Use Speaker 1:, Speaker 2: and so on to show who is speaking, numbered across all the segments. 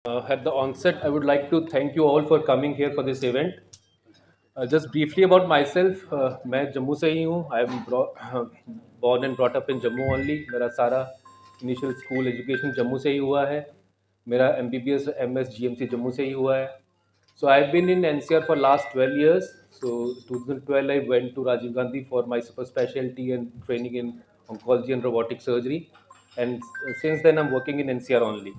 Speaker 1: At the onset, I would like to thank you all for coming here for this event. Just briefly about myself, मैं जम्मू से ही हूँ. I am born and brought up in Jammu only. मेरा सारा initial school education Jammu से ही हुआ है. मेरा MBBS MS GMC Jammu से ही हुआ है. So I've been in NCR for last 12 years. So 2012 I went to Rajiv Gandhi for my super specialty and training in oncology and robotic surgery. And since then I'm working in NCR only.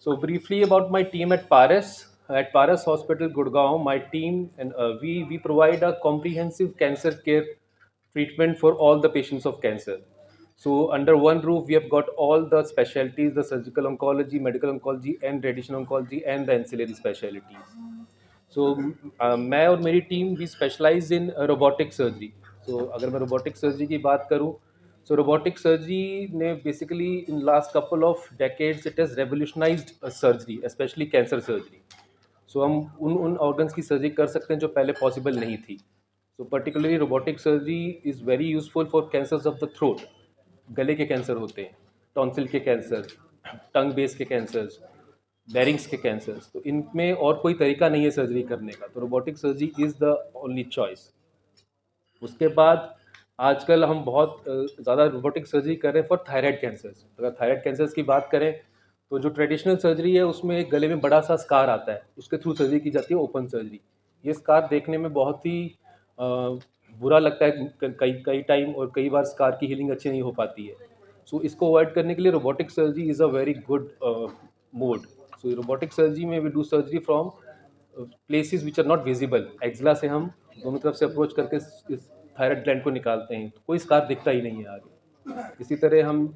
Speaker 1: So briefly about my team at Paras. At Paras Hospital, Gurgaon, my team and we provide a comprehensive cancer care treatment for all the patients of cancer. So under one roof, we have got all the specialties: the surgical oncology, medical oncology, and radiation oncology, and the ancillary specialties. So मैं और मेरी team we specialise in robotic surgery. So अगर मैं robotic surgery की बात करूँ, so robotic surgery ने basically in last couple of decades it has revolutionised surgery, specially cancer surgery. So हम उन ऑर्गन्स की सर्जरी कर सकते हैं जो पहले पॉसिबल नहीं थी. So particularly robotic surgery is very useful for cancers of the throat. गले के कैंसर होते हैं, टॉन्सिल के कैंसर, टंग बेस के कैंसर्स, लैरिंग्स के कैंसर्स. तो इनमें और कोई तरीका नहीं है सर्जरी करने का, तो robotic surgery is the only choice. उसके बाद आजकल हम बहुत ज़्यादा रोबोटिक सर्जरी कर रहे हैं फॉर थायराइड कैंसर्स. अगर थायराइड कैंसर्स की बात करें तो जो ट्रेडिशनल सर्जरी है उसमें एक गले में बड़ा सा स्कार आता है, उसके थ्रू सर्जरी की जाती है, ओपन सर्जरी. ये स्कार देखने में बहुत ही अ, बुरा लगता है कई कई टाइम, और कई बार स्कार की हीलिंग अच्छी नहीं हो पाती है. सो इसको अवॉइड करने के लिए robotic surgery is a very good mode. So robotic surgery में we do surgery from places which are not visible. Axilla से हम दोनों तरफ से अप्रोच करके इस थायराइड ग्लैंड को निकालते हैं, तो कोई स्कार दिखता ही नहीं है आगे. इसी तरह हम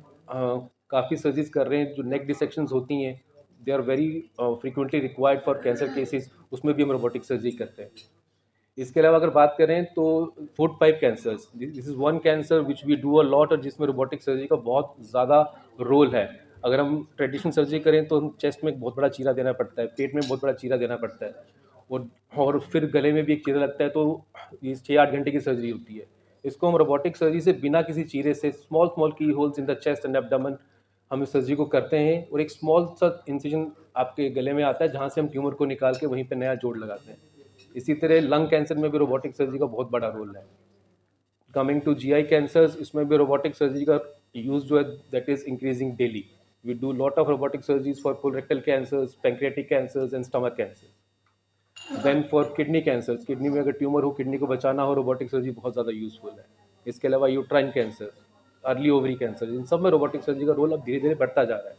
Speaker 1: काफ़ी सर्जरीज कर रहे हैं. जो नेक डिसेक्शंस होती हैं, they are very frequently required for cancer cases, उसमें भी हम रोबोटिक सर्जरी करते हैं. इसके अलावा अगर बात करें तो food pipe cancers, this is one cancer which we do a lot, और जिसमें रोबोटिक सर्जरी का बहुत ज़्यादा रोल है. अगर हम ट्रेडिशनल सर्जरी करें तो हम चेस्ट में एक बहुत बड़ा चीरा देना पड़ता है, पेट में बहुत बड़ा चीरा देना पड़ता है, और फिर गले में भी एक चीरा लगता है. तो ये 6-8 घंटे की सर्जरी होती है. इसको हम रोबोटिक सर्जरी से बिना किसी चीरे से स्मॉल स्मॉल की holes in the chest and abdomen हम इस सर्जरी को करते हैं, और एक स्मॉल सा इंसिजन आपके गले में आता है जहाँ से हम ट्यूमर को निकाल के वहीं पे नया जोड़ लगाते हैं. इसी तरह लंग कैंसर में भी रोबोटिक सर्जरी का बहुत बड़ा रोल है. कमिंग टू जीआई कैंसर्स, इसमें भी रोबोटिक सर्जरी का यूज जो है that is increasing daily. We do lot of robotic surgeries for colorectal cancers, pancreatic cancers and stomach cancer. Then for kidney cancers, kidney में अगर tumour हो, kidney को बचाना हो, रोबोटिक सर्जरी बहुत ज़्यादा यूजफुल है. इसके अलावा uterine cancer, early ovary cancer, इन सब में रोबोटिक सर्जरी का रोल अब धीरे धीरे बढ़ता जा रहा है.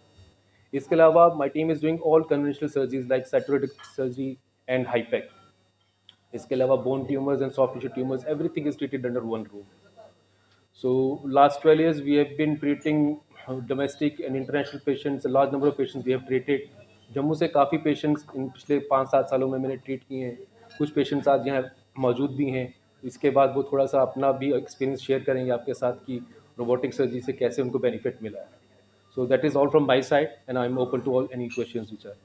Speaker 1: इसके अलावा my team is doing all conventional surgeries like cytoreductive surgery and हाईपेक. इसके अलावा bone tumours and soft tissue tumours, everything is treated under one room. So last 12 years we have been treating domestic and international patients. A large number of patients we have treated. Jammu से काफ़ी patients इन पिछले 5-7 सालों में मैंने treat किए हैं. कुछ patients आज यहाँ मौजूद भी हैं. इसके बाद वो थोड़ा सा अपना भी एक्सपीरियंस शेयर करेंगे आपके साथ कि रोबोटिक सर्जरी से कैसे उनको बेनिफिट मिला है. So that is all from my side, and I am open to all any questions which are.